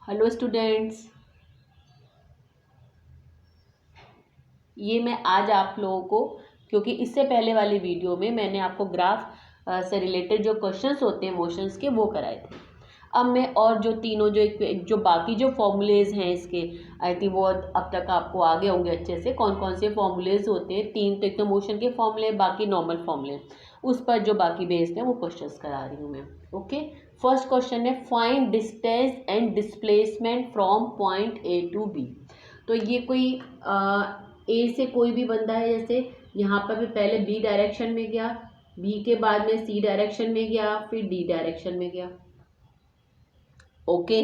Hello students, ये मैं आज आप लोगों को, क्योंकि इससे पहले वाली वीडियो में मैंने आपको ग्राफ से रिलेटेड जो क्वेश्चंस होते हैं मोशंस के वो कराए थे। अब मैं और जो तीनों जो बाकी जो फॉर्मूलेज हैं इसके, आई थिंक वो अब तक आपको आ गए होंगे अच्छे से। कौन कौन से फॉर्मूलेज होते हैं, तीन तो एक तो मोशन के फॉर्मूले, बाकी नॉर्मल फॉर्मूले, उस पर जो बाकी बेस्ड है वो क्वेश्चंस करा रही हूँ मैं। ओके, फर्स्ट क्वेश्चन है find distance and displacement from point A to B. तो ये कोई ए से कोई भी बंदा है, जैसे यहाँ पर भी पहले बी डायरेक्शन में गया, बी के बाद में सी डायरेक्शन में गया, फिर डी डायरेक्शन में गया। ओके,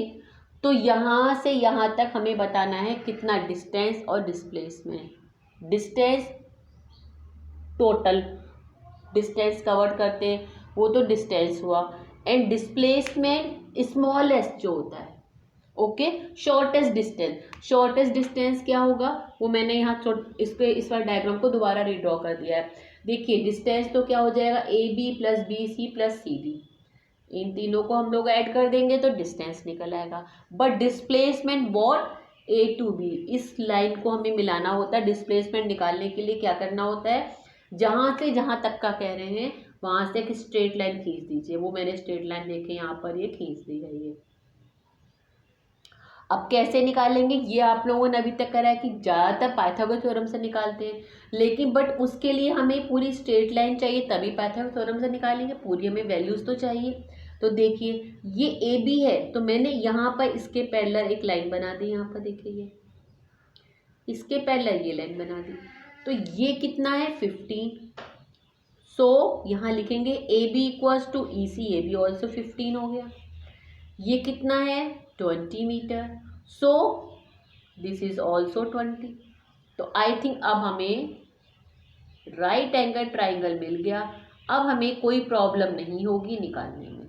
तो यहाँ से यहाँ तक हमें बताना है कितना डिस्टेंस और displacement. Distance total distance cover करते हैं वो तो डिस्टेंस हुआ, एंड डिस्प्लेसमेंट स्मॉलेस्ट जो होता है। Okay, shortest distance. Shortest distance क्या होगा वो मैंने यहाँ इस बार डायग्राम को दोबारा रीड्रॉ कर दिया है। देखिए डिस्टेंस तो क्या हो जाएगा, a b plus b c plus c d, इन तीनों को हम लोग ऐड कर देंगे तो डिस्टेंस निकल आएगा। But displacement what, A to B, इस लाइन को हमें मिलाना होता है। डिस्प्लेसमेंट निकालने के लिए क्या करना होता है, जहाँ से जहाँ तक का कह रहे हैं वहाँ से एक स्ट्रेट लाइन खींच दीजिए। वो मैंने स्ट्रेट लाइन देखे यहाँ पर ये खींच दी है। ये अब कैसे निकालेंगे ये आप लोगों ने अभी तक करा है कि ज़्यादातर पाइथागोरस थ्योरम से निकालते हैं, लेकिन बट उसके लिए हमें पूरी स्ट्रेट लाइन चाहिए, तभी पाइथागोरस थ्योरम से निकालेंगे। पूरी हमें वैल्यूज़ तो चाहिए। तो देखिए ये ए बी है, तो मैंने यहाँ पर इसके पैरेलल एक लाइन बना दी। यहाँ पर देखिए ये इसके पैरेलल ये लाइन बना दी, तो ये कितना है 15। सो यहाँ लिखेंगे A B equals to E C, A B also 15 हो गया। ये कितना है 20 metre, so this is also 20। तो आई थिंक अब हमें राइट एंगल ट्राइंगल मिल गया। अब हमें कोई प्रॉब्लम नहीं होगी निकालने में।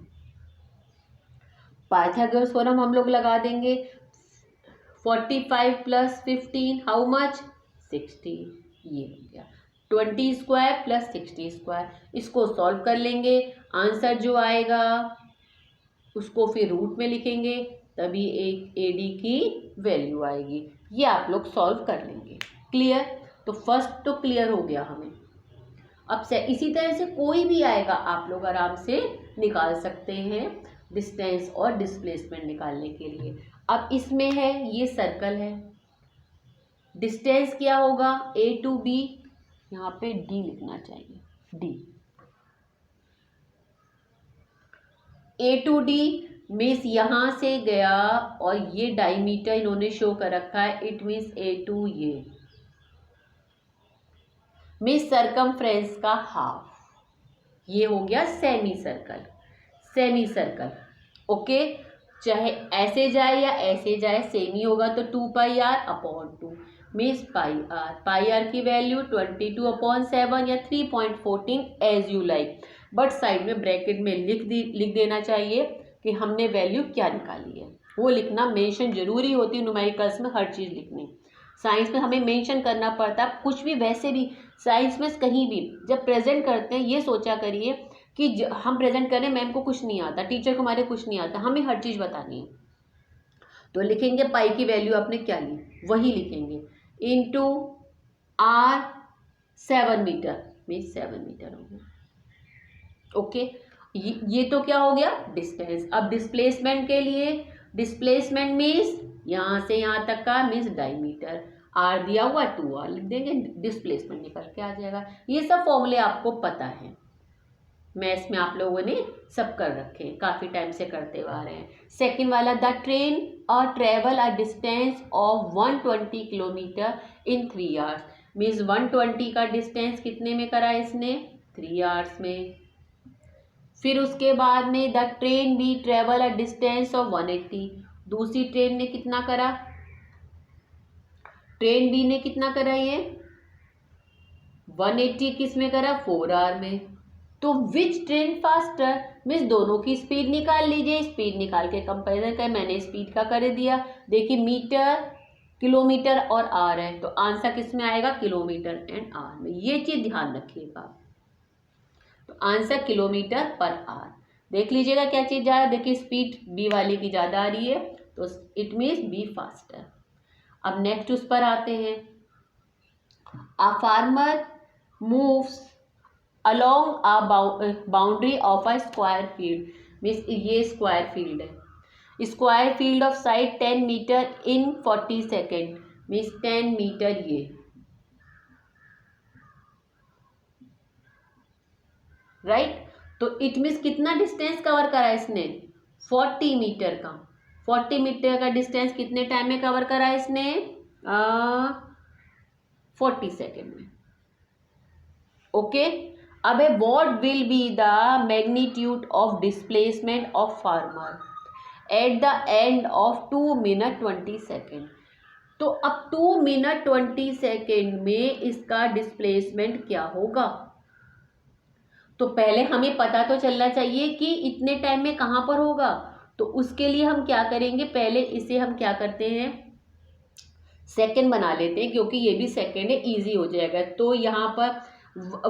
पाइथागोरस थ्योरम हम लोग लगा देंगे। 45 प्लस 15 हाउ मच 60, ये हो गया 20 स्क्वायर प्लस 60 स्क्वायर। इसको सॉल्व कर लेंगे, आंसर जो आएगा उसको फिर रूट में लिखेंगे, तभी एक ए डी की वैल्यू आएगी। ये आप लोग सॉल्व कर लेंगे। क्लियर, तो फर्स्ट तो क्लियर हो गया हमें। अब से इसी तरह से कोई भी आएगा आप लोग आराम से निकाल सकते हैं डिस्टेंस और डिस्प्लेसमेंट निकालने के लिए। अब इसमें है ये सर्कल है, डिस्टेंस क्या होगा ए टू बी, यहाँ पे डी लिखना चाहिए, D. A to D means यहाँ से गया और ये डायमीटर इन्होंने शो कर रखा है, इट मीन्स ए टू ये मीन्स सरकमफ्रेंस का हाफ। ये हो गया semi circle. Semi circle okay, चाहे ऐसे जाए या ऐसे जाए सेम ही होगा, तो 2 pi r upon 2 means pi r. Pi r की वैल्यू 22/7 या 3.14 as you like, but side में ब्रैकेट में लिख देना चाहिए कि हमने वैल्यू क्या निकाली है। वो लिखना मेंशन जरूरी होती है न्यूमेरिकल्स में, हर चीज़ लिखनी। साइंस में हमें मेंशन करना पड़ता है कुछ भी, वैसे भी साइंस में कहीं भी जब प्रेजेंट करते हैं ये सोचा करिए कि हम प्रेजेंट करें, मैम को कुछ नहीं आता, टीचर को हमारे कुछ नहीं आता, हमें हर चीज़ बतानी है। तो लिखेंगे पाई की वैल्यू आपने क्या ली वही लिखेंगे, into R 7 metre means 7 metre हो गया। ओके, ये तो क्या हो गया डिस्टेंस। अब डिस्प्लेसमेंट के लिए, डिस्प्लेसमेंट मीन्स यहाँ से यहाँ तक का मीन्स डायमीटर, आर दिया हुआ 2r लिख देंगे, डिस्प्लेसमेंट निकल के आ जाएगा। ये सब फॉर्मूले आपको पता है, मैथ्स में आप लोगों ने सब कर रखे हैं, काफ़ी टाइम से करते हुए आ रहे हैं। सेकंड वाला, द ट्रेन और travel a distance of 120 kilometre in 3 hours means 120 का डिस्टेंस कितने में करा इसने 3 आवर्स में। फिर उसके बाद में the train B travel a distance of 180, दूसरी ट्रेन ने कितना करा, ट्रेन बी ने कितना करा ये 180 किस में करा 4 आवर में। तो विच ट्रेन फास्टर मीन्स दोनों की स्पीड निकाल लीजिए, स्पीड निकाल के कंपेरिजन कर, मैंने स्पीड का कर दिया। देखिए मीटर किलोमीटर और आर है, तो आंसर किस में आएगा किलोमीटर एंड आर में, ये चीज़ ध्यान रखिएगा। तो आंसर किलोमीटर पर आर। देख लीजिएगा क्या चीज़ जा रहा है, देखिए स्पीड बी वाले की ज़्यादा आ रही है, तो इट मीन्स बी फास्टर। अब नेक्स्ट उस पर आते हैं। A farmer moves along a boundary of a square field, means ये स्क्वायर फील्ड है। Square field of side 10 metre in 40 second, means 10 metre ये, राइट। तो इट मीन्स कितना डिस्टेंस कवर करा इसने, 40 मीटर का। 40 मीटर का डिस्टेंस कितने टाइम में कवर करा इसने, 40 सेकेंड में। ओके। अब what will be the magnitude of displacement of farmer at the end of 2 minute 20 second. तो अब 2 मिनट 20 सेकेंड में इसका डिस्प्लेसमेंट क्या होगा। तो पहले हमें पता तो चलना चाहिए कि इतने टाइम में कहाँ पर होगा। तो उसके लिए हम क्या करेंगे, पहले इसे हम क्या करते हैं, सेकेंड बना लेते हैं, क्योंकि ये भी सेकेंड है, इजी हो जाएगा। तो यहाँ पर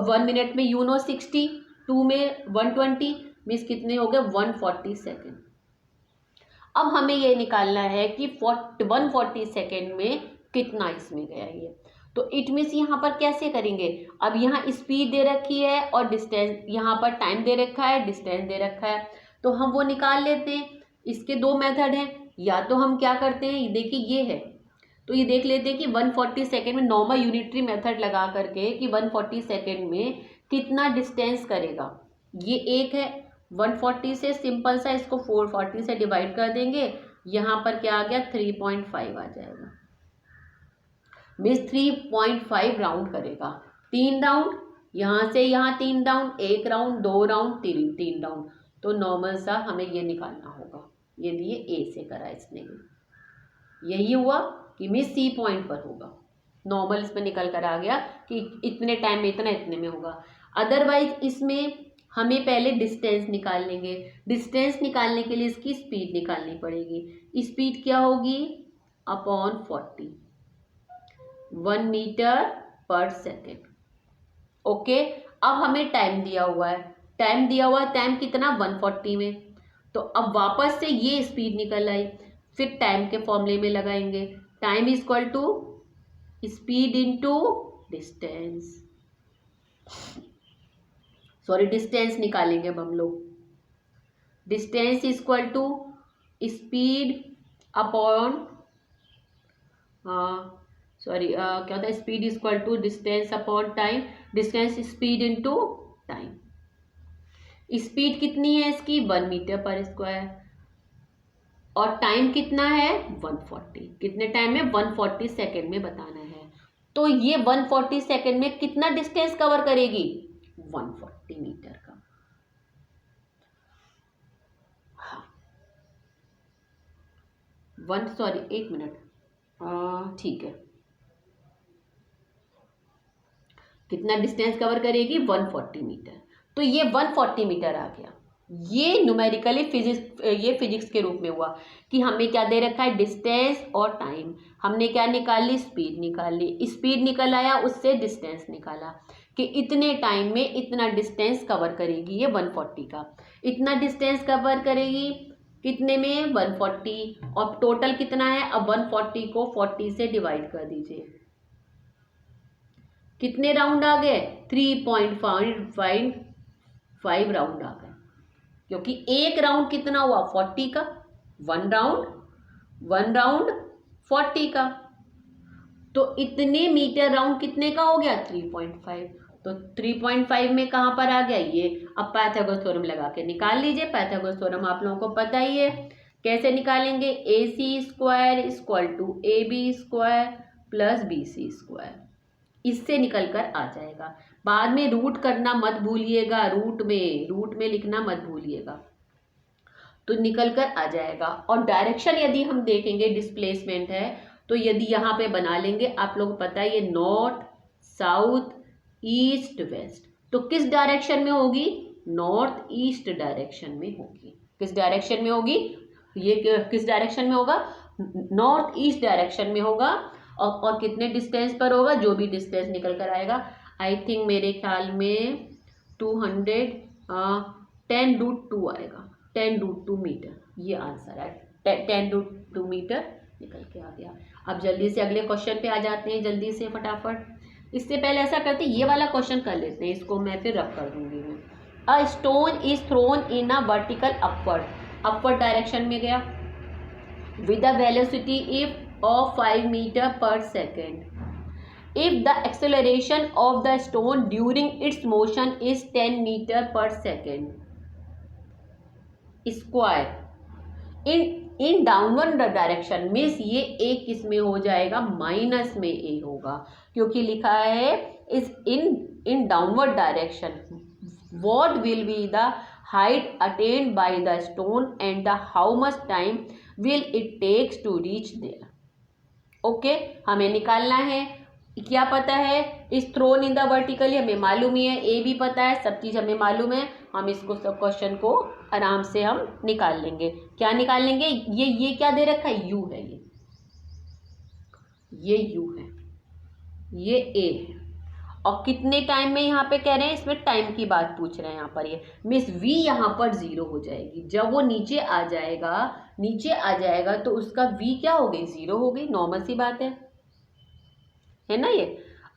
1 मिनट में 60, 2 में 120, मीन्स कितने हो गए 140 सेकेंड। अब हमें ये निकालना है कि 140 सेकेंड में कितना इसमें गया ये। तो इट मीन्स यहाँ पर कैसे करेंगे, अब यहाँ स्पीड दे रखी है और डिस्टेंस, यहाँ पर टाइम दे रखा है, डिस्टेंस दे रखा है, तो हम वो निकाल लेते हैं। इसके दो मेथड हैं, या तो हम क्या करते हैं, देखिए ये है, तो ये देख लेते हैं कि 140 सेकेंड में नॉर्मल यूनिटरी मेथड लगा करके कि 140 सेकेंड में कितना डिस्टेंस करेगा। ये एक है, 140 से सिंपल सा इसको 440 से डिवाइड कर देंगे, यहाँ पर क्या आ गया 3.5 आ जाएगा, मीन्स 3.5 राउंड करेगा। 3 राउंड, यहाँ से यहाँ 3 राउंड, 1 राउंड, 2 राउंड, 3 राउंड। तो नॉर्मल सा हमें ये निकालना होगा। ये लिए ए से करा इसने, यही हुआ कि मीन्स सी पॉइंट पर होगा। नॉर्मल इसमें निकल कर आ गया कि इतने टाइम में इतना, इतने में होगा। अदरवाइज इसमें हमें पहले डिस्टेंस निकाल लेंगे। डिस्टेंस निकालने के लिए इसकी स्पीड निकालनी पड़ेगी। स्पीड क्या होगी, अपॉन 40, 1 मीटर पर सेकेंड। ओके। अब हमें टाइम दिया हुआ है, टाइम कितना 140 में। तो अब वापस से ये स्पीड निकल आई, फिर टाइम के फॉर्मूले में लगाएंगे, time is equal to speed into distance, sorry distance निकालेंगे अब हम लोग। Distance is equal to speed upon क्या होता है, speed is equal to distance upon time, distance speed into time. Speed कितनी है इसकी 1 मीटर पर स्क्वायर, और टाइम कितना है 140, कितने टाइम में 140 सेकेंड में बताना है। तो ये 140 सेकेंड में कितना डिस्टेंस कवर करेगी, 140 मीटर का। हाँ, एक मिनट, ठीक है, कितना डिस्टेंस कवर करेगी 140 मीटर। तो ये 140 मीटर आ गया। ये न्यूमेरिकली फिजिक्स के रूप में हुआ कि हमें क्या दे रखा है, डिस्टेंस और टाइम। हमने क्या निकाल ली, स्पीड निकाल ली, स्पीड निकल आया, उससे डिस्टेंस निकाला कि इतने टाइम में इतना डिस्टेंस कवर करेगी ये 140 का। इतना डिस्टेंस कवर करेगी कितने में 140, और टोटल कितना है, अब 140 को 40 से डिवाइड कर दीजिए, कितने राउंड आ गए 3.5 राउंड आ गए, क्योंकि एक राउंड कितना हुआ 40 का, 1 राउंड 40 का। तो इतने मीटर राउंड कितने का हो गया 3.5। तो 3.5 में कहाँ पर आ गया ये। अब पाइथागोरस थ्योरम लगा के निकाल लीजिए। पाइथागोरस थ्योरम आप लोगों को पता ही है, कैसे निकालेंगे, AC square equal to AB square plus BC square, इससे निकल कर आ जाएगा। बाद में रूट करना मत भूलिएगा, रूट में लिखना मत भूलिएगा, तो निकल कर आ जाएगा। और डायरेक्शन यदि हम देखेंगे, डिस्प्लेसमेंट है, तो यदि यहाँ पे बना लेंगे, आप लोग पता है ये नॉर्थ साउथ ईस्ट वेस्ट, तो किस डायरेक्शन में होगी, नॉर्थ ईस्ट डायरेक्शन में होगी। किस डायरेक्शन में होगी, ये किस डायरेक्शन में होगा, नॉर्थ ईस्ट डायरेक्शन में होगा। और कितने डिस्टेंस पर होगा, जो भी डिस्टेंस निकल कर आएगा, आई थिंक मेरे ख्याल में 210 √2 आएगा, 10 √2 मीटर, ये आंसर है 10 मीटर निकल के आ गया। अब जल्दी से अगले क्वेश्चन पे आ जाते हैं, जल्दी से फटाफट। इससे पहले ऐसा करते हैं, ये वाला क्वेश्चन कर लेते हैं, इसको मैं फिर रब कर दूंगी मैं। अ stone is thrown in a vertical upward direction में गया with a velocity of 5 meter per second. If the acceleration of the stone during its motion is 10 meter per second square in downward direction, means ये ए किस में हो जाएगा, minus में ए होगा, क्योंकि लिखा है is in downward direction. what will be the height attained by the stone and the how much time will it takes to reach there. Okay, हमें निकालना है, क्या पता है, इस थ्रोन इन द वर्टिकली हमें मालूम ही है, ए भी पता है, सब चीज़ हमें मालूम है, हम इसको सब क्वेश्चन को आराम से हम निकाल लेंगे. क्या निकाल लेंगे, ये क्या दे रखा है, यू है, ये यू है, ये ए है, और कितने टाइम में यहाँ पे कह रहे हैं, इसमें टाइम की बात पूछ रहे हैं यहाँ पर. ये मिस वी यहाँ पर 0 हो जाएगी, जब वो नीचे आ जाएगा तो उसका वी क्या हो गई, 0 हो गई. नॉर्मल सी बात है ना. ये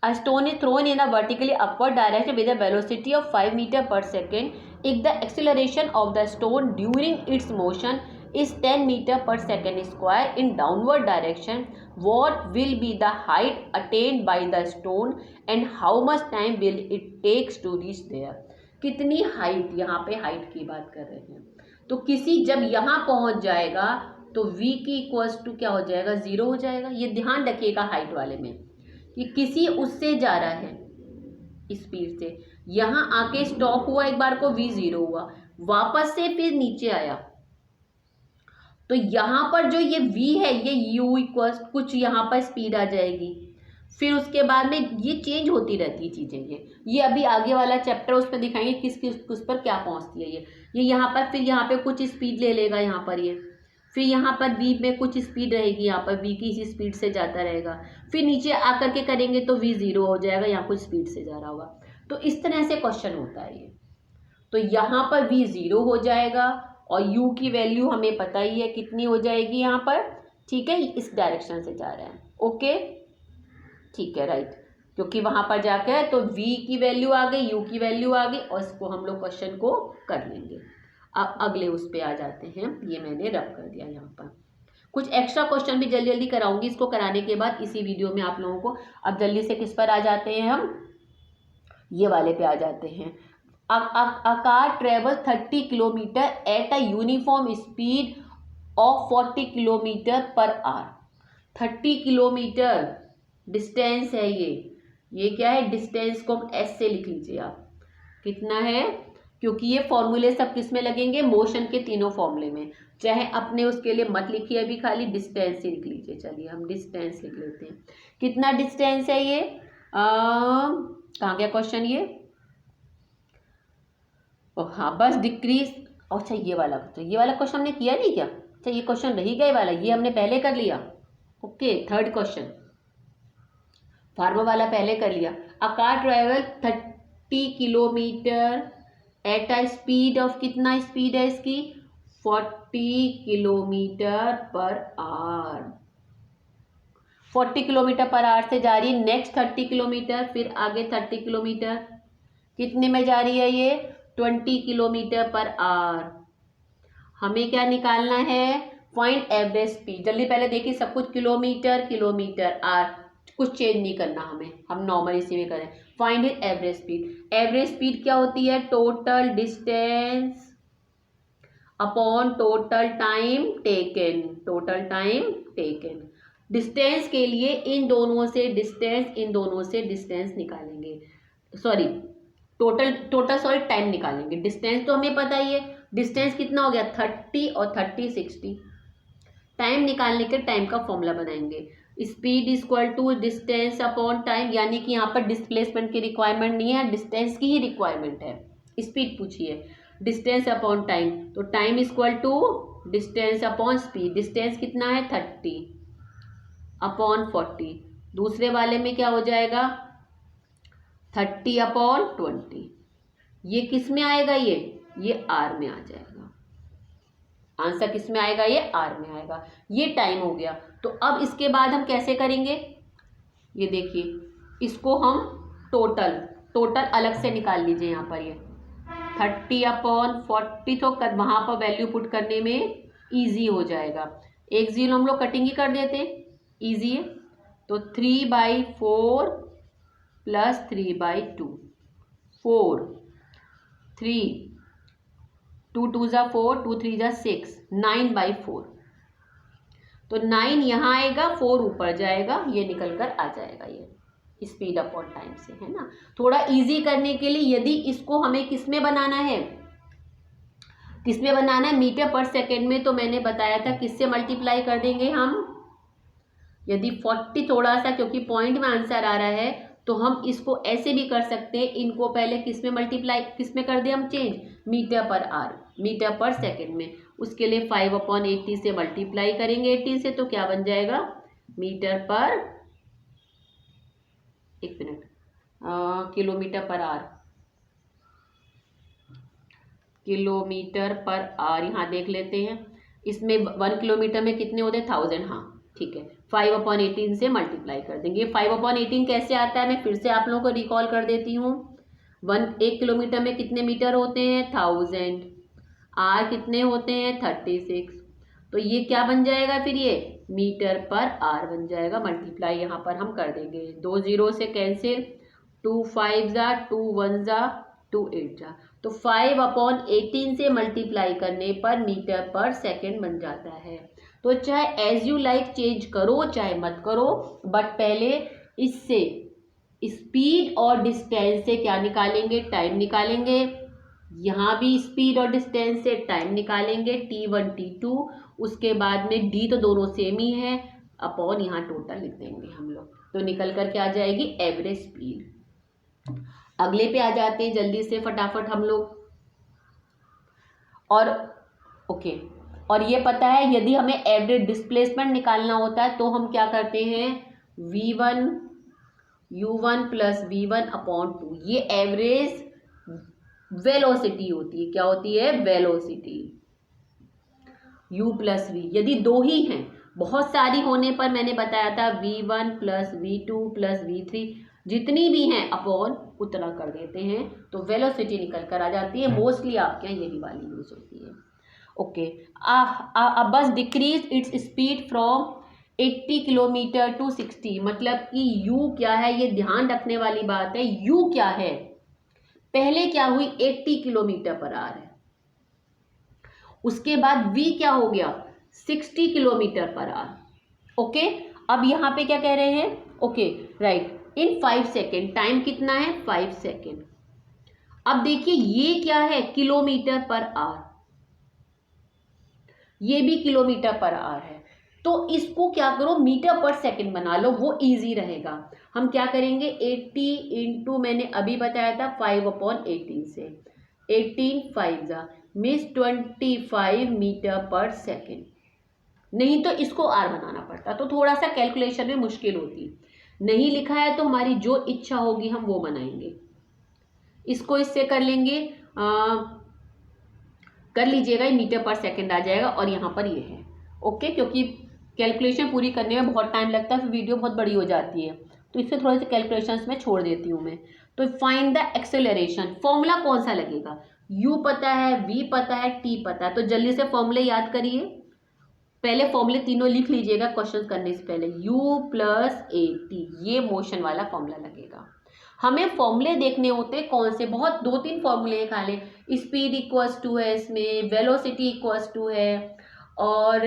a stone is thrown in a vertically upward direction with a velocity of 5 meter पर second if the acceleration of the stone during its motion is 10 meter per second square in downward direction. What will be the height attained by the stone and how much time will it takes to reach there. कितनी height, यहाँ पे height की बात कर रहे हैं, तो किसी जब यहाँ पहुँच जाएगा तो v की इक्वल्स टू क्या हो जाएगा, 0 हो जाएगा. ये ध्यान रखिएगा हाइट वाले में, कि किसी उससे जा रहा है स्पीड से, यहाँ आके स्टॉप हुआ, एक बार को v 0 हुआ, वापस से फिर नीचे आया, तो यहाँ पर जो ये v है, ये u इक्वल्स कुछ यहाँ पर स्पीड आ जाएगी, फिर उसके बाद में ये चेंज होती रहती है चीज़ें. ये अभी आगे वाला चैप्टर उस पर दिखाएंगे किस पर क्या पहुँचती है. ये यहाँ पर फिर यहाँ पे कुछ स्पीड ले लेगा यहाँ पर, ये फिर यहाँ पर v में कुछ स्पीड रहेगी, यहाँ पर v की इसी स्पीड से जाता रहेगा, फिर नीचे आकर के करेंगे तो v 0 हो जाएगा, यहाँ कुछ स्पीड से जा रहा होगा. तो इस तरह से क्वेश्चन होता है ये. तो यहाँ पर v 0 हो जाएगा और u की वैल्यू हमें पता ही है कितनी हो जाएगी यहाँ पर. ठीक है, इस डायरेक्शन से जा रहा है. ओके, ठीक है, राइट, क्योंकि वहाँ पर जाकर तो v की वैल्यू आ गई, u की वैल्यू आ गई, और इसको हम लोग क्वेश्चन को कर लेंगे. अब अगले उस पर आ जाते हैं, ये मैंने रब कर दिया यहाँ पर. कुछ एक्स्ट्रा क्वेश्चन भी जल्दी जल्दी कराऊंगी, इसको कराने के बाद इसी वीडियो में आप लोगों को. अब जल्दी से किस पर आ जाते हैं, हम ये वाले पे आ जाते हैं. A car travels 30 kilometer at a uniform speed of 40 kilometer per hour. 30 kilometre distance है ये क्या है, डिस्टेंस को हम एस से लिख लीजिए आप, कितना है, क्योंकि ये फॉर्मूले सब किस में लगेंगे, मोशन के तीनों फॉर्मूले में. चाहे अपने उसके लिए मत लिखिए, अभी खाली डिस्टेंस ही लिख लीजिए. चलिए हम डिस्टेंस लिख लेते हैं. कितना डिस्टेंस है ये, कहाँ गया क्वेश्चन ये, हाँ बस डिक्रीज. अच्छा ये वाला क्वेश्चन हमने किया नहीं क्या, अच्छा ये क्वेश्चन रही गए वाला, ये हमने पहले कर लिया. ओके, थर्ड क्वेश्चन फार्मा वाला पहले कर लिया. A car travel 30 kilometre eight a speed of, कितना स्पीड है इसकी, 40 kilometre per our. 40 kilometre per our से जा रही है, नेक्स्ट 30 किलोमीटर, फिर आगे 30 किलोमीटर, कितने में जा रही है ये, 20 किलोमीटर पर आवर. हमें क्या निकालना है, फाइंड एवरेज स्पीड. जल्दी पहले देखिए सब कुछ किलोमीटर आर, कुछ चेंज नहीं करना हमें, हम नॉर्मल इसी में करें. Find average speed. Average speed क्या होती है, total distance upon total time taken. Distance के लिए इन दोनों से डिस्टेंस निकालेंगे, सॉरी टोटल टाइम निकालेंगे. डिस्टेंस तो हमें पता ही है, डिस्टेंस कितना हो गया 30 और 30 60. टाइम निकालने के टाइम का फॉर्मूला बनाएंगे, speed equal to distance upon time, यानी कि यहाँ पर डिस्प्लेसमेंट की रिक्वायरमेंट नहीं है, डिस्टेंस की ही रिक्वायरमेंट है. स्पीड पूछिए, डिस्टेंस अपॉन टाइम, तो time equal to distance upon speed. Distance कितना है 30 अपॉन 40. दूसरे वाले में क्या हो जाएगा 30 अपॉन 20. ये किस में आएगा, ये आर में आ जाएगा. आंसर किस में आएगा, ये आर में आएगा। ये टाइम हो गया। तो अब इसके बाद हम कैसे करेंगे, ये देखिए, इसको हम टोटल अलग से निकाल लीजिए। यहाँ पर ये 30/40 तो वहाँ पर वैल्यू पुट करने में ईजी हो जाएगा। एक जीरो हम लोग कटिंग ही कर देते, ईजी है। तो 3/4 प्लस 3/2, 4, 3, 2 2 जा 4, 2 3 जा 6, 9/4। तो 9 यहाँ आएगा, 4 ऊपर जाएगा, ये निकल कर आ जाएगा ये स्पीड अपॉन टाइम से, है ना। थोड़ा इजी करने के लिए यदि इसको हमें किस में बनाना है, मीटर पर सेकेंड में, तो मैंने बताया था किससे मल्टीप्लाई कर देंगे हम। यदि 40 थोड़ा सा, क्योंकि पॉइंट में आंसर आ रहा है, तो हम इसको ऐसे भी कर सकते हैं, इनको पहले किस में मल्टीप्लाई, किस में कर दे हम चेंज, मीटर पर आर, मीटर पर सेकेंड में। उसके लिए 5/80 से मल्टीप्लाई करेंगे 80 से, तो क्या बन जाएगा, मीटर पर, एक मिनट, किलोमीटर पर आर, किलोमीटर पर आर यहाँ देख लेते हैं। इसमें 1 किलोमीटर में कितने होते हैं, 1000। हाँ ठीक है, 5/18 से मल्टीप्लाई कर देंगे। 5/18 कैसे आता है, मैं फिर से आप लोगों को रिकॉल कर देती हूँ। 1 किलोमीटर में कितने मीटर होते हैं, 1000। आर कितने होते हैं, 36। तो ये क्या बन जाएगा फिर, ये मीटर पर आर बन जाएगा। मल्टीप्लाई यहाँ पर हम कर देंगे, 2 0 से कैंसिल, 2 5 जा, 2 1 जा, 2 8 जा। तो 5/18 से मल्टीप्लाई करने पर मीटर पर सेकेंड बन जाता है। तो चाहे एज यू लाइक चेंज करो चाहे मत करो, बट पहले इससे स्पीड और डिस्टेंस से क्या निकालेंगे, टाइम निकालेंगे। यहाँ भी स्पीड और डिस्टेंस से टाइम निकालेंगे, T1 T2। उसके बाद में D तो दोनों सेम ही है, अपॉन यहाँ टोटल लिख देंगे हम लोग, तो निकल कर क्या आ जाएगी, एवरेज स्पीड। अगले पे आ जाते हैं जल्दी से फटाफट हम लोग। और ओके, और ये पता है यदि हमें एवरेज डिस्प्लेसमेंट निकालना होता है तो हम क्या करते हैं, V1 U1 प्लस V1/2, ये एवरेज वेलोसिटी होती है। क्या होती है, वेलोसिटी, U प्लस V। यदि दो ही हैं, बहुत सारी होने पर मैंने बताया था V1 plus V2 plus V3, जितनी भी हैं अपॉन उतना कर देते हैं, तो वेलोसिटी निकल कर आ जाती है। मोस्टली आपके यहाँ यही वाली यूज होती है। ओके, अब bus decrease its speed from 80 kilometre to 60, मतलब कि U क्या है, ये ध्यान रखने वाली बात है। U क्या है, पहले क्या हुई, 80 किलोमीटर पर आर है, उसके बाद V क्या हो गया, 60 किलोमीटर पर आर। ओके, अब यहाँ पे क्या कह रहे हैं, ओके राइट, इन 5 सेकेंड, टाइम कितना है, 5 सेकेंड। अब देखिए ये क्या है, किलोमीटर पर आर, ये भी किलोमीटर पर आर है, तो इसको क्या करो, मीटर पर सेकेंड बना लो, वो इजी रहेगा। हम क्या करेंगे, 80 इंटू मैंने अभी बताया था 5/18 से, 18 5 जा मीन्स 25 मीटर पर सेकेंड। नहीं तो इसको आर बनाना पड़ता, तो थोड़ा सा कैलकुलेशन में मुश्किल होती। नहीं लिखा है तो हमारी जो इच्छा होगी हम वो बनाएंगे। इसको इससे कर लेंगे, कर लीजिएगा, ये मीटर पर सेकेंड आ जाएगा, और यहाँ पर ये है। ओके, क्योंकि कैलकुलेशन पूरी करने में बहुत टाइम लगता है, फिर वीडियो बहुत बड़ी हो जाती है, तो इससे थोड़े से कैलकुलेशंस में छोड़ देती हूँ मैं। तो फाइंड द एक्सेलरेशन, फॉर्मूला कौन सा लगेगा, U पता है, V पता है, T पता है, तो जल्दी से फॉर्मूले याद करिए। पहले फॉर्मूले तीनों लिख लीजिएगा क्वेश्चन करने से पहले। U प्लस AT, ये मोशन वाला फॉर्मूला लगेगा। हमें फॉर्मूले देखने होते हैं कौन से, बहुत 2-3 फॉर्मूले हैं खाली। स्पीड इक्वल्स टू है, इसमें वेलोसिटी इक्वल्स टू है, और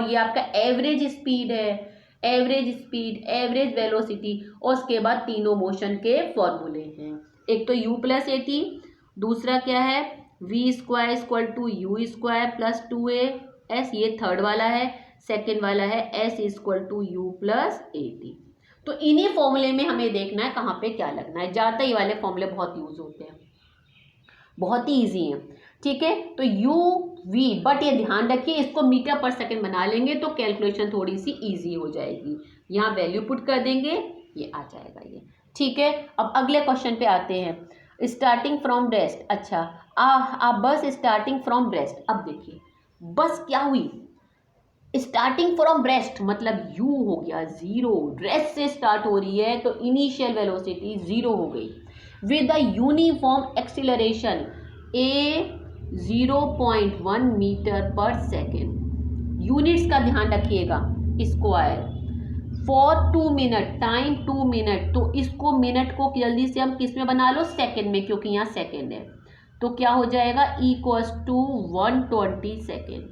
ये आपका एवरेज स्पीड है, एवरेज स्पीड, एवरेज वेलोसिटी, और उसके बाद तीनों मोशन के फॉर्मूले हैं। एक तो U प्लस AT, दूसरा क्या है, V square equal to U square plus 2AS, ये थर्ड वाला है। सेकेंड वाला है S equal to U plus AT। तो इन्हीं फॉर्मूले में हमें देखना है कहाँ पे क्या लगना है। ज़्यादा ये वाले फॉर्मूले बहुत यूज होते हैं, बहुत ही ईजी हैं, ठीक है। तो U V, बट ये ध्यान रखिए इसको मीटर पर सेकेंड बना लेंगे तो कैलकुलेशन थोड़ी सी ईजी हो जाएगी। यहाँ वैल्यू पुट कर देंगे, ये आ जाएगा ये, ठीक है। अब अगले क्वेश्चन पे आते हैं, स्टार्टिंग फ्रॉम ब्रेस्ट। अच्छा, आप बस स्टार्टिंग फ्रॉम ब्रेस्ट। अब देखिए बस क्या हुई, स्टार्टिंग फ्रॉम रेस्ट, मतलब यू हो गया ज़ीरो, रेस्ट से स्टार्ट हो रही है तो इनिशियल वेलोसिटी ज़ीरो हो गई, with the uniform acceleration a 0.1 metre पर सेकेंड। यूनिट्स का ध्यान रखिएगा, square for 2 minute, time 2 minute, तो इसको मिनट को जल्दी से हम किस में बना लो, सेकेंड में, क्योंकि यहाँ सेकेंड है, तो क्या हो जाएगा इक्वल्स टू 120 सेकेंड।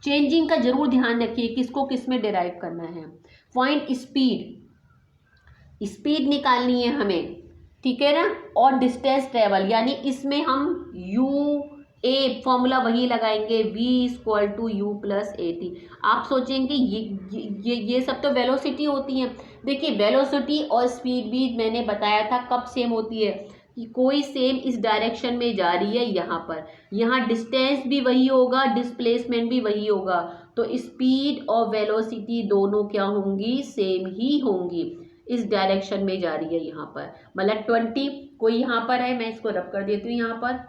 चेंजिंग का जरूर ध्यान रखिए, किसको किस में डिराइव करना है। फाइंड स्पीड, स्पीड निकालनी है हमें, ठीक है ना, और डिस्टेंस ट्रेवल, यानी इसमें हम यू ए फॉर्मूला वही लगाएंगे, v equal to u plus a t. आप सोचेंगे ये सब तो वेलोसिटी होती है। देखिए वेलोसिटी और स्पीड भी मैंने बताया था कब सेम होती है, कि कोई सेम इस डायरेक्शन में जा रही है यहाँ पर, यहाँ डिस्टेंस भी वही होगा, डिस्प्लेसमेंट भी वही होगा, तो स्पीड और वेलोसिटी दोनों क्या होंगी, सेम ही होंगी। इस डायरेक्शन में जा रही है यहाँ पर, मतलब 20, कोई यहाँ पर है, मैं इसको रब कर देती हूँ यहाँ पर,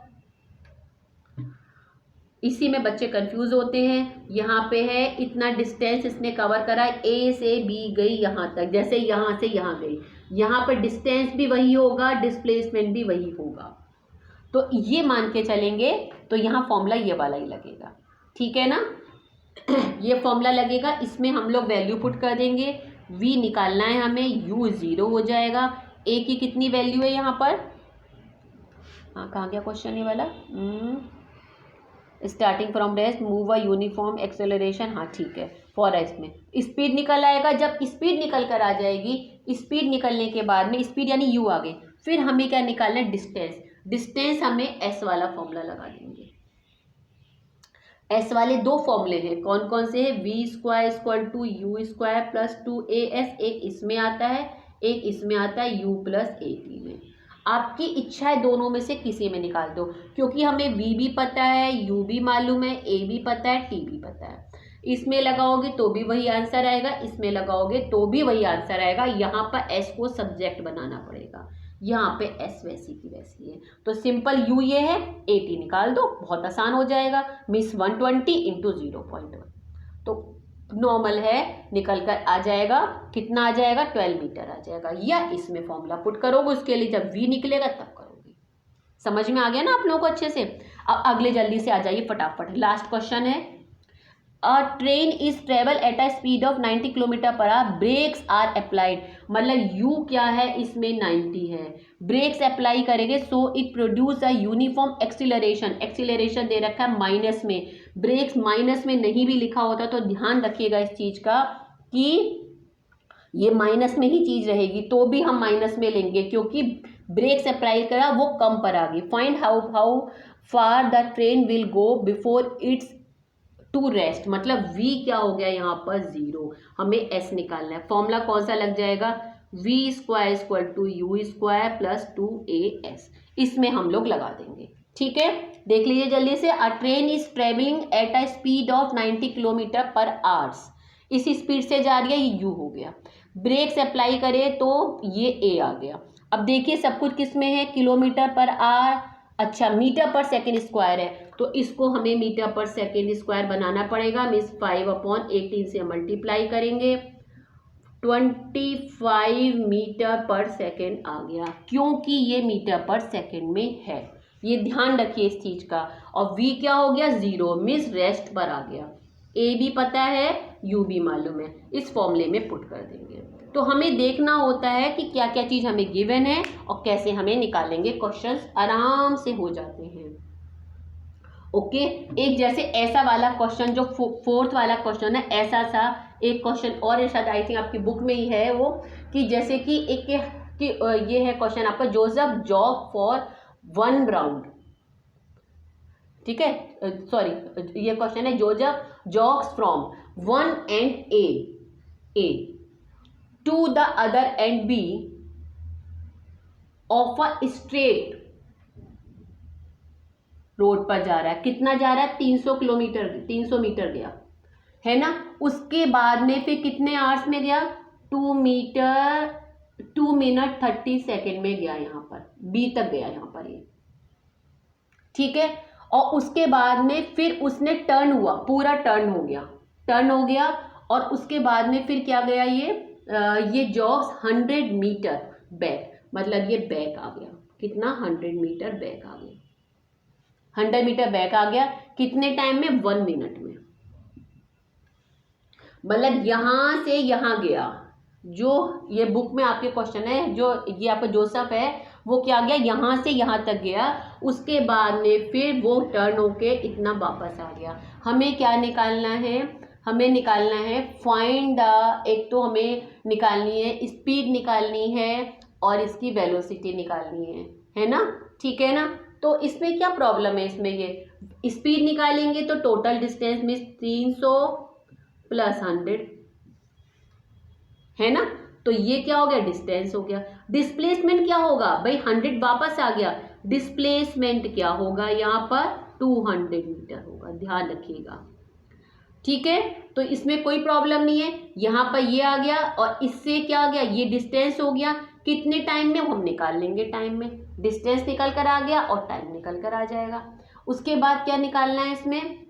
इसी में बच्चे कंफ्यूज होते हैं। यहाँ पे है इतना डिस्टेंस इसने कवर करा, ए से बी गई यहाँ तक, जैसे यहाँ से यहाँ गई, यहाँ पर डिस्टेंस भी वही होगा, डिस्प्लेसमेंट भी वही होगा, तो ये मान के चलेंगे, तो यहाँ फॉर्मूला ये वाला ही लगेगा, ठीक है ना। ये फॉर्मूला लगेगा, इसमें हम लोग वैल्यू पुट कर देंगे, v निकालना है हमें, u 0 हो जाएगा, a की कितनी वैल्यू है यहाँ पर, हाँ कहाँ गया क्वेश्चन ये वाला, starting from rest move a uniform acceleration, हाँ ठीक है, फॉर रेस्ट में स्पीड निकल आएगा। जब स्पीड निकल कर आ जाएगी, स्पीड निकलने के बाद में स्पीड यानी यू आ गई, फिर हमें क्या निकालना है, डिस्टेंस, डिस्टेंस हमें एस वाला फॉर्मूला लगा देंगे। एस वाले दो फॉर्मूले हैं, कौन कौन से हैं, v square equal to u square plus 2as, एक इसमें आता है, एक इसमें आता है u प्लस ए टी में। आपकी इच्छा है दोनों में से किसी में निकाल दो, क्योंकि हमें v भी पता है, u भी मालूम है, a भी पता है, t भी पता है। इसमें लगाओगे तो भी वही आंसर आएगा, इसमें लगाओगे तो भी वही आंसर आएगा। यहाँ पर s को सब्जेक्ट बनाना पड़ेगा, यहाँ पे s वैसी की वैसी है, तो सिंपल u ये है, ए टी निकाल दो, बहुत आसान हो जाएगा। मिस 120 इंटू 0.1, तो नॉर्मल है, निकल कर आ जाएगा, कितना आ जाएगा, 12 मीटर आ जाएगा, या इसमें फॉर्मूला पुट करोगे, उसके लिए जब v निकलेगा तब करोगे। समझ में आ गया ना आप लोगों को अच्छे से। अब अगले जल्दी से आ जाइए फटाफट, लास्ट क्वेश्चन है, a train is travel at a speed of 90 kilometer per hour, brakes are applied, मतलब यू क्या है इसमें 90 है, ब्रेक्स अप्लाई करेंगे, so it produce a uniform acceleration, acceleration दे रखा है माइनस में, ब्रेक्स माइनस में नहीं भी लिखा होता तो ध्यान रखिएगा इस चीज का, कि ये माइनस में ही चीज रहेगी, तो भी हम माइनस में लेंगे, क्योंकि ब्रेक्स अप्लाई करा वो कम पर आ गई। Find how far the train will go before its to rest, मतलब v क्या हो गया यहाँ पर 0, हमें s निकालना है। फॉर्मूला कौन सा लग जाएगा, v square equal to u square plus 2as, इसमें हम लोग लगा देंगे, ठीक है। देख लीजिए जल्दी से, अ train is travelling at a speed of 90 kilometer पर आवर्स, इस स्पीड से जा रही है, ये u हो गया, ब्रेक्स अप्लाई करे तो ये a आ गया। अब देखिए सब कुछ किस में है, किलोमीटर पर आवर, अच्छा मीटर पर सेकेंड स्क्वायर है, तो इसको हमें मीटर पर सेकेंड स्क्वायर बनाना पड़ेगा, मीन्स 5/18 से मल्टीप्लाई करेंगे, 25 मीटर पर सेकेंड आ गया, क्योंकि ये मीटर पर सेकेंड में है, ये ध्यान रखिए इस चीज का। और v क्या हो गया 0, मीन्स रेस्ट पर आ गया, a भी पता है, u भी मालूम है, इस फॉर्मूले में पुट कर देंगे। तो हमें देखना होता है कि क्या क्या चीज हमें गिवन है और कैसे हमें निकालेंगे, क्वेश्चंस आराम से हो जाते हैं। ओके, एक जैसे ऐसा वाला क्वेश्चन जो फोर्थ वाला क्वेश्चन है, ऐसा सा एक क्वेश्चन और शायद आई थिंक आपकी बुक में ही है वो, कि जैसे कि एक कि ये है क्वेश्चन आपका, जोसेफ जॉग फॉर 1 राउंड, ठीक है, सॉरी ये क्वेश्चन है, Joseph jogs from 1 and A to the other end B of a straight road पर जा रहा है, कितना जा रहा है, 300 किलोमीटर, 300 मीटर गया है ना। उसके बाद में फिर कितने आवर्स में गया, 2 मिनट 30 सेकेंड में गया, यहाँ पर बी तक गया यहाँ पर ये, ठीक है। और उसके बाद में फिर उसने टर्न हुआ, पूरा टर्न हो गया और उसके बाद में फिर क्या गया, ये जॉग्स 100 मीटर बैक, मतलब ये बैक आ गया, कितना 100 मीटर बैक आ गया, 100 मीटर बैक आ गया कितने टाइम में, 1 मिनट में। मतलब यहाँ से यहाँ गया, जो ये बुक में आपके क्वेश्चन है, जो ये आपका जोसेफ है वो क्या गया, यहाँ से यहाँ तक गया, उसके बाद में फिर वो टर्न होके इतना वापस आ गया। हमें क्या निकालना है, हमें निकालना है फाइंड द, एक तो हमें निकालनी है स्पीड निकालनी है और इसकी वेलोसिटी निकालनी है ना, ठीक है ना। तो इसमें क्या प्रॉब्लम है, इसमें ये स्पीड निकालेंगे तो टोटल डिस्टेंस में 300 + 100 है ना, तो ये क्या हो गया, डिस्टेंस हो गया। डिस्प्लेसमेंट क्या होगा भाई, 100 वापस आ गया, डिस्प्लेसमेंट क्या होगा यहाँ पर, 200 मीटर होगा, ध्यान रखिएगा, ठीक है। तो इसमें कोई प्रॉब्लम नहीं है, यहाँ पर ये आ गया और इससे क्या आ गया, ये डिस्टेंस हो गया, कितने टाइम में हम निकाल लेंगे, टाइम में डिस्टेंस निकल कर आ गया और टाइम निकल कर आ जाएगा। उसके बाद क्या निकालना है इसमें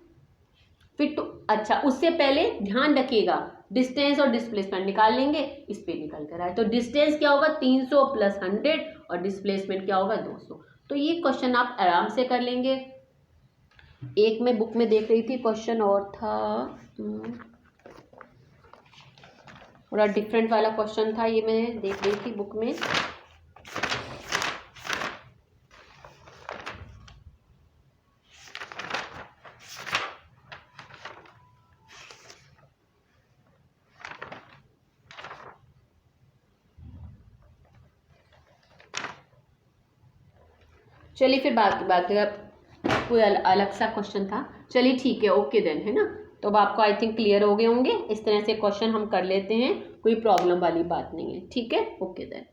फिर तो, अच्छा उससे पहले ध्यान रखिएगा डिस्टेंस और डिस्प्लेसमेंट निकाल लेंगे, इस पे निकल कर आए तो डिस्टेंस क्या होगा 300 + 100 और डिस्प्लेसमेंट क्या होगा 200। तो ये क्वेश्चन आप आराम से कर लेंगे। एक मैं बुक में देख रही थी क्वेश्चन और था, थोड़ा डिफरेंट वाला क्वेश्चन था, ये मैं देख रही थी बुक में। चलिए फिर बाकी का कोई अलग सा क्वेश्चन था, चलिए ठीक है, ओके देन, है ना। तो अब आपको आई थिंक क्लियर हो गए होंगे, इस तरह से क्वेश्चन हम कर लेते हैं, कोई प्रॉब्लम वाली बात नहीं है, ठीक है, ओके देन।